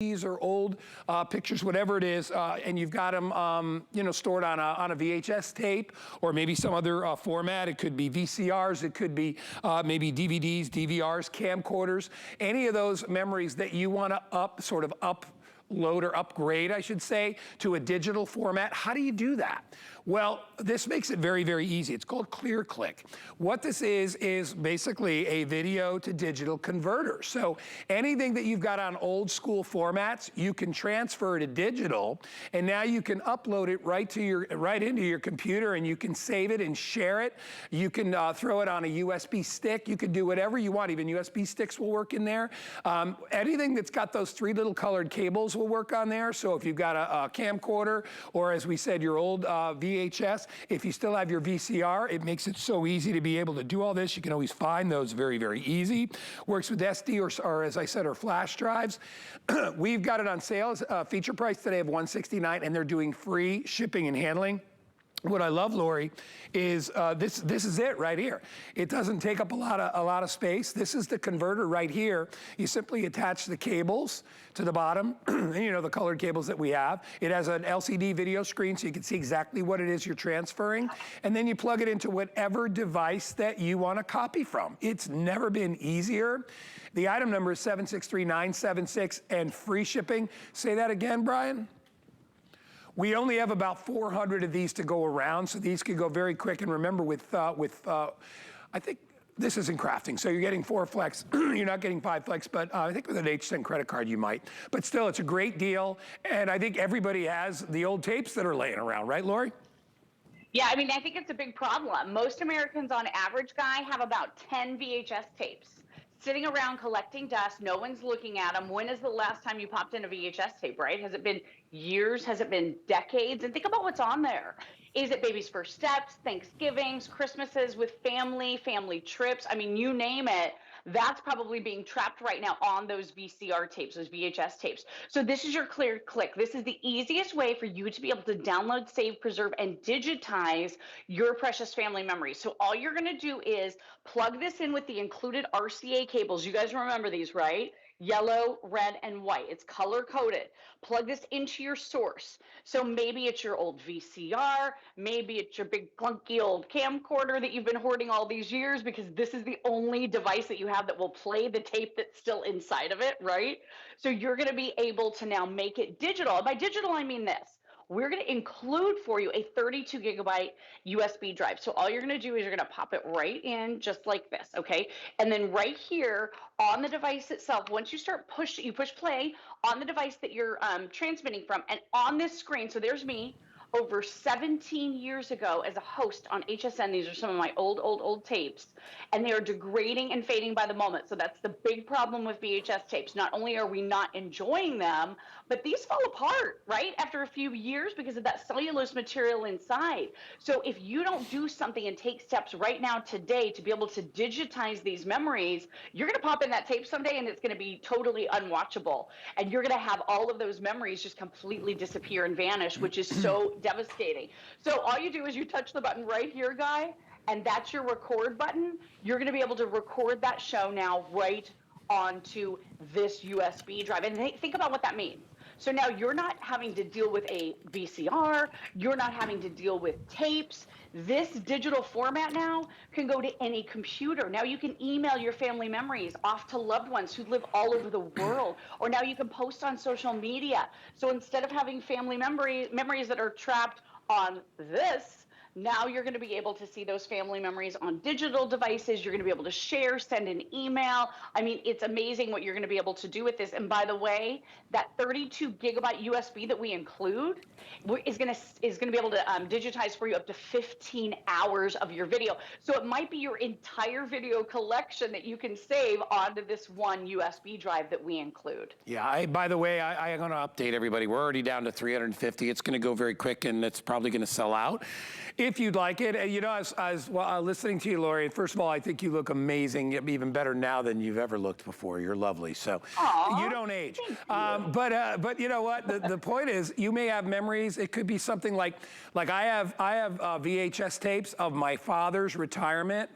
or old pictures, whatever it is, and you've got them, you know, stored on a VHS tape or maybe some other format. It could be VCRs, it could be maybe DVDs, DVRs, camcorders, any of those memories that you want to upload or upgrade, I should say, to a digital format. How do you do that? Well, this makes it very, very easy. It's called ClearClick. What this is basically a video to digital converter. So anything that you've got on old school formats, you can transfer to digital, and now you can upload it right into your computer, and you can save it and share it. You can throw it on a USB stick. You can do whatever you want. Even USB sticks will work in there. Anything that's got those 3 little colored cables will work on there. So if you've got a camcorder, or as we said, your old VHS, if you still have your VCR, it makes it so easy to be able to do all this. You can always find those very, very easy. Works with SD or as I said, or flash drives. We've got it on sale, feature price today of $169, and they're doing free shipping and handling. What I love, Lori, is this is it right here. It doesn't take up a lot of space. This is the converter right here. You simply attach the cables to the bottom, you know, the colored cables that we have. It has an LCD video screen so you can see exactly what it is you're transferring. And then you plug it into whatever device that you want to copy from. It's never been easier. The item number is 763976 and free shipping. Say that again, Brian? We only have about 400 of these to go around, so these could go very quick. And remember, I think this is in crafting, so you're getting 4 flex. You're not getting 5 flex, but I think with an H10 credit card you might. But still, it's a great deal, and I think everybody has the old tapes that are laying around, right, Lori? Yeah, I mean, I think it's a big problem. Most Americans on average, Guy, have about 10 VHS tapes sitting around collecting dust. No one's looking at them. When is the last time you popped in a VHS tape, right? Has it been years? Has it been decades? And think about what's on there. Is it baby's first steps, Thanksgivings, Christmases with family trips? I mean, you name it. That's probably being trapped right now on those VCR tapes, those VHS tapes. So this is your ClearClick. This is the easiest way for you to be able to download, save, preserve, and digitize your precious family memories. So all you're going to do is plug this in with the included RCA cables. You guys remember these, right? Yellow, red, and white. It's color coded. Plug this into your source. So maybe it's your old VCR, maybe it's your big clunky old camcorder that you've been hoarding all these years because this is the only device that you have that will play the tape that's still inside of it, right? So you're going to be able to now make it digital. By digital, I mean this. We're going to include for you a 32 gigabyte USB drive. So all you're going to do is you're going to pop it right in just like this, okay? And then right here on the device itself, once you start you push play on the device that you're transmitting from, and on this screen, so there's me, over 17 years ago as a host on HSN. These are some of my old tapes, and they are degrading and fading by the moment. So that's the big problem with VHS tapes. Not only are we not enjoying them, but these fall apart, right, after a few years because of that cellulose material inside. So if you don't do something and take steps right now today to be able to digitize these memories, you're going to pop in that tape someday and it's going to be totally unwatchable. And you're going to have all of those memories just completely disappear and vanish, which is so devastating. So all you do is you touch the button right here, Guy, and that's your record button. You're going to be able to record that show now right onto this USB drive. And think about what that means. So now you're not having to deal with a VCR. You're not having to deal with tapes. This digital format now can go to any computer. Now you can email your family memories off to loved ones who live all over the world. Or now you can post on social media. So instead of having family memories that are trapped on this, now you're going to be able to see those family memories on digital devices. You're going to be able to share, send an email. I mean, it's amazing what you're going to be able to do with this. And by the way, that 32 gigabyte USB that we include is going to be able to digitize for you up to 15 hours of your video. So it might be your entire video collection that you can save onto this one USB drive that we include. Yeah, by the way, I'm going to update everybody. We're already down to 350. It's going to go very quick, and it's probably going to sell out. if you'd like it. You know, I was listening to you, Lori, and first of all, I think you look amazing, even better now than you've ever looked before. You're lovely, so you don't age. But you know what? The point is, you may have memories. It could be something like I have VHS tapes of my father's retirement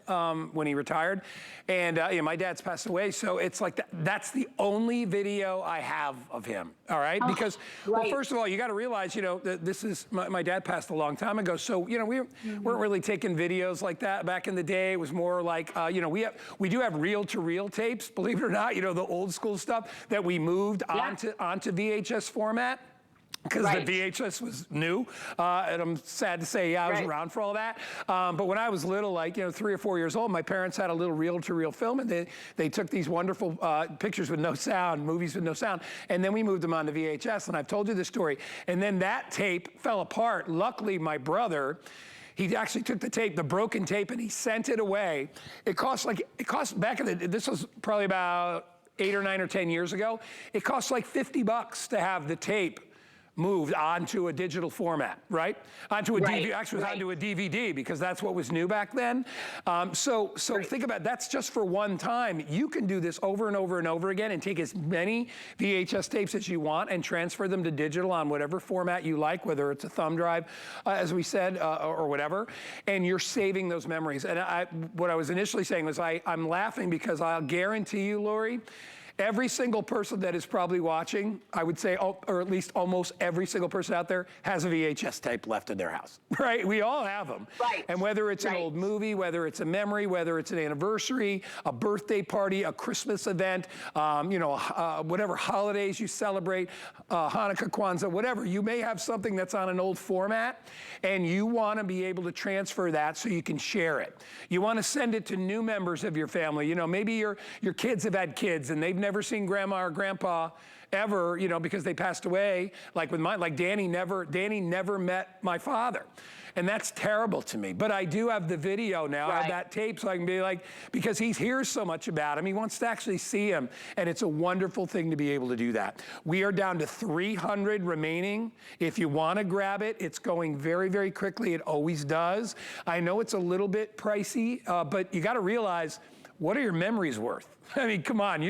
when he retired, and you know, my dad's passed away, so it's like that's the only video I have of him. All right, because well, first of all, you got to realize, you know, that this is my dad passed a long time ago, so you know, we weren't really taking videos like that back in the day. It was more like you know, we do have reel-to-reel tapes, believe it or not. You know, the old school stuff that we moved onto VHS format. Because the VHS was new, and I'm sad to say, I was around for all that. But when I was little, like, you know, 3 or 4 years old, my parents had a little reel-to-reel film, and they took these wonderful pictures with no sound, movies with no sound, and then we moved them onto VHS, and I've told you this story. And then that tape fell apart. Luckily, my brother, he actually took the tape, the broken tape, and he sent it away. It cost back in the, this was probably about 8 or 9 or 10 years ago, it cost like $50 to have the tape moved onto a digital format, right? Onto a DVD, actually onto a DVD, because that's what was new back then. So think about it, that's just for one time. You can do this over and over and over again and take as many VHS tapes as you want and transfer them to digital on whatever format you like, whether it's a thumb drive, as we said, or whatever, and you're saving those memories. And what I was initially saying was I'm laughing because I'll guarantee you, Lori, every single person that is probably watching, I would say, or at least almost every single person out there has a VHS tape left in their house, right? We all have them. Right. And whether it's an old movie, whether it's a memory, whether it's an anniversary, a birthday party, a Christmas event, you know, whatever holidays you celebrate, Hanukkah, Kwanzaa, whatever, you may have something that's on an old format, and you want to be able to transfer that so you can share it. You want to send it to new members of your family. You know, maybe your kids have had kids and they've never seen grandma or grandpa ever, you know, because they passed away. Like with mine, like Danny never met my father. And that's terrible to me. But I do have the video now. I have that tape, so I can be like, because he hears so much about him, he wants to actually see him. And it's a wonderful thing to be able to do that. We are down to 300 remaining. If you want to grab it, it's going very, very quickly. It always does. I know it's a little bit pricey, but you got to realize, what are your memories worth? I mean, come on.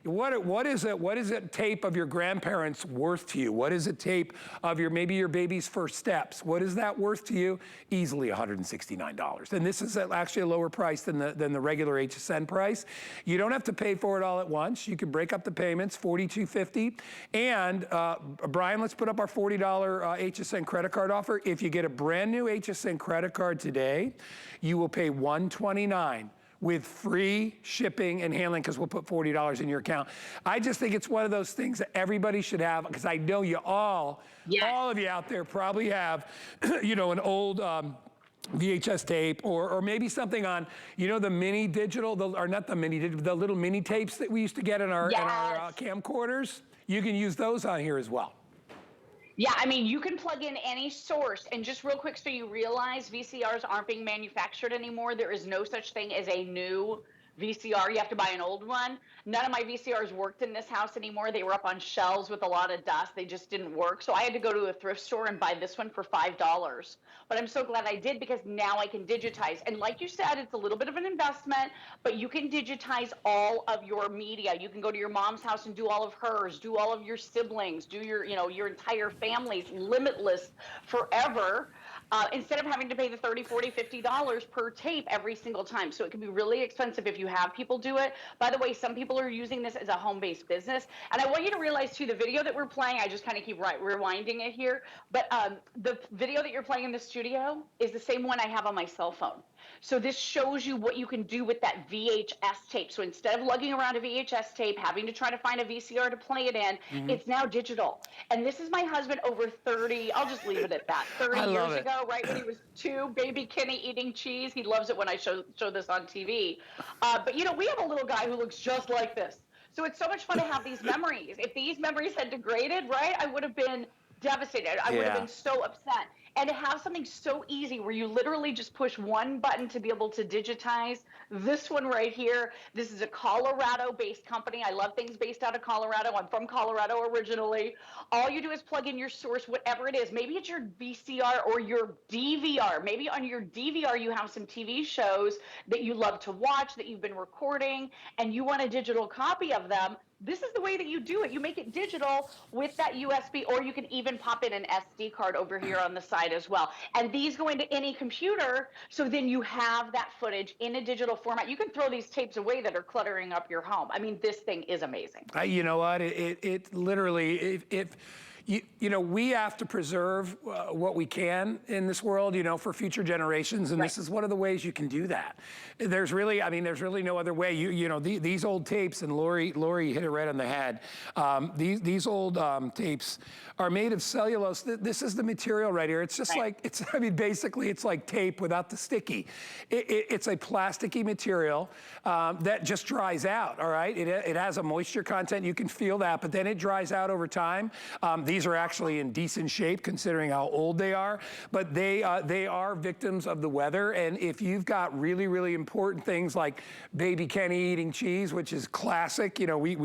What is a tape of your grandparents worth to you? What is a tape of maybe your baby's first steps? What is that worth to you? Easily $169. And this is actually a lower price than the regular HSN price. You don't have to pay for it all at once. You can break up the payments, $42.50. And Brian, let's put up our $40 HSN credit card offer. If you get a brand new HSN credit card today, you will pay $129. With free shipping and handling, because we'll put $40 in your account. I just think it's one of those things that everybody should have, because I know you all of you out there probably have, you know, an old VHS tape, or maybe something on, you know, the mini digital, or not the mini digital, the little mini tapes that we used to get in our camcorders. You can use those on here as well. Yeah, I mean, you can plug in any source. And just real quick, so you realize VCRs aren't being manufactured anymore. There is no such thing as a new VCR. You have to buy an old one. None of my VCRs worked in this house anymore. They were up on shelves with a lot of dust. They just didn't work. So I had to go to a thrift store and buy this one for $5. But I'm so glad I did, because now I can digitize. And like you said, it's a little bit of an investment, but you can digitize all of your media. You can go to your mom's house and do all of hers, do all of your siblings, do your, you know, your entire family's, limitless forever. Instead of having to pay the $30, $40, $50 per tape every single time. So it can be really expensive if you have people do it. By the way, some people are using this as a home-based business. And I want you to realize, too, the video that we're playing, I just kind of keep rewinding it here, but the video that you're playing in the studio is the same one I have on my cell phone. So this shows you what you can do with that VHS tape. So instead of lugging around a VHS tape, having to try to find a VCR to play it in, it's now digital. And this is my husband over 30, I'll just leave it at that, 30 years ago, right when he was 2, baby Kenny eating cheese. He loves it when I show this on TV. But, you know, we have a little guy who looks just like this. So it's so much fun to have these memories. If these memories had degraded, right, I would have been devastated. I would have been so upset. And to have something so easy where you literally just push one button to be able to digitize this one right here. This is a Colorado-based company. I love things based out of Colorado. I'm from Colorado originally. All you do is plug in your source, whatever it is. Maybe it's your VCR or your DVR. Maybe on your DVR you have some TV shows that you love to watch, that you've been recording, and you want a digital copy of them. This is the way that you do it. You make it digital with that USB, or you can even pop in an SD card over here on the side as well. And these go into any computer, so then you have that footage in a digital format. You can throw these tapes away that are cluttering up your home. I mean, this thing is amazing. You know what? It literally, you know, we have to preserve what we can in this world, you know, for future generations, and this is one of the ways you can do that. There's really, I mean, there's really no other way. You know, these old tapes, and Lori hit it right on the head. These old tapes are made of cellulose. This is the material right here. It's just like, I mean, basically it's like tape without the sticky. It's a plasticky material that just dries out, all right? It has a moisture content, you can feel that, but then it dries out over time. These are actually in decent shape considering how old they are, but they are victims of the weather. And if you've got really, really important things like baby Kenny eating cheese, which is classic, you know, we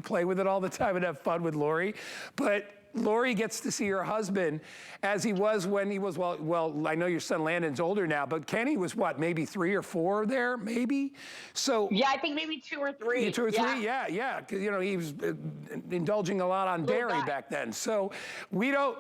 play with it all the time and have fun with Lori, but Lori gets to see her husband as he was when he was, well, I know your son Landon's older now, but Kenny was what, maybe 3 or 4 there, maybe? So yeah, I think maybe 2 or 3. Yeah, 2 or 3, yeah. Because, you know, he was indulging a lot on dairy back then. So we don't,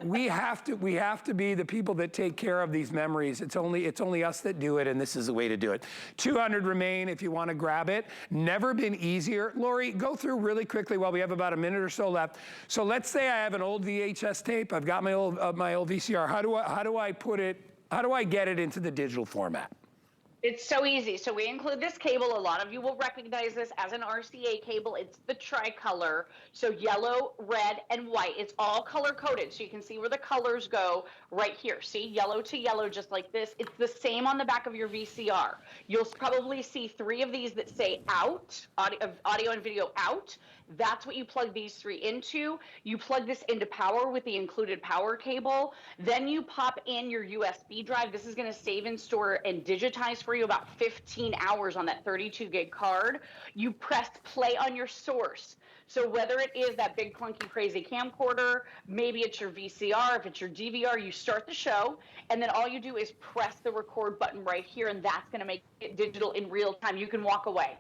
we have to be the people that take care of these memories. It's only us that do it, and this is the way to do it. 200 remain if you want to grab it. Never been easier. Lori, go through really quickly while we have about a minute or so left. So let's say I have an old VHS tape. I've got my old VCR. How do I put it? How do I get it into the digital format? It's so easy. So we include this cable. A lot of you will recognize this as an RCA cable. It's the tricolor. So yellow, red, and white. It's all color coded. So you can see where the colors go right here. See, yellow to yellow, just like this. It's the same on the back of your VCR. You'll probably see 3 of these that say out, audio and video out. That's what you plug these 3 into. You plug this into power with the included power cable. Then you pop in your USB drive. This is going to save and store and digitize for you about 15 hours on that 32 gig card. You press play on your source. So whether it is that big clunky crazy camcorder, maybe it's your VCR, if it's your DVR, you start the show, and then all you do is press the record button right here, and that's going to make it digital in real time. You can walk away.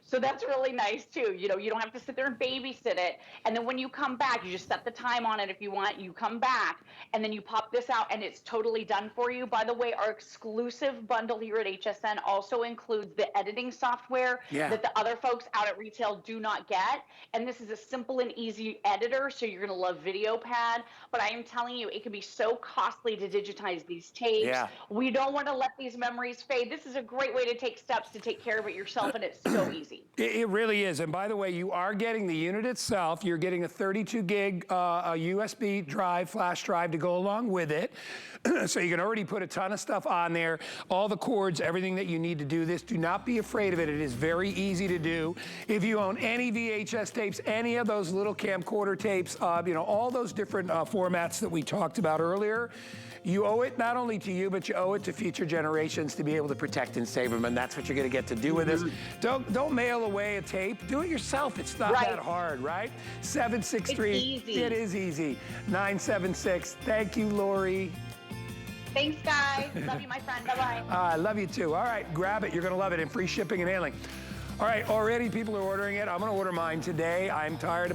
So that's really nice too. You know, you don't have to sit there and babysit it. And then when you come back, you just set the time on it if you want. You come back and then you pop this out and it's totally done for you. By the way, our exclusive bundle here at HSN also includes the editing software that the other folks out at retail do not get. And this is a simple and easy editor, so you're going to love VideoPad. But I am telling you, it can be so costly to digitize these tapes. We don't want to let these memories fade. This is a great way to take steps to take care of it yourself, and it's so easy. It really is. And by the way, you are getting the unit itself. You're getting a 32 gig a USB drive, flash drive to go along with it. So you can already put a ton of stuff on there, all the cords, everything that you need to do this. Do not be afraid of it. It is very easy to do. If you own any VHS tapes, any of those little camcorder tapes, you know, all those different formats that we talked about earlier, you owe it not only to you, but you owe it to future generations to be able to protect and save them, and that's what you're going to get to do with this. Don't mail away a tape. Do it yourself. It's not that hard, right? 763. It's easy. It is easy. 976. Thank you, Lori. Thanks, guys. Love you, my friend. Bye-bye. I love you, too. All right, grab it. You're going to love it, and free shipping and handling. All right, already people are ordering it. I'm going to order mine today. I'm tired of my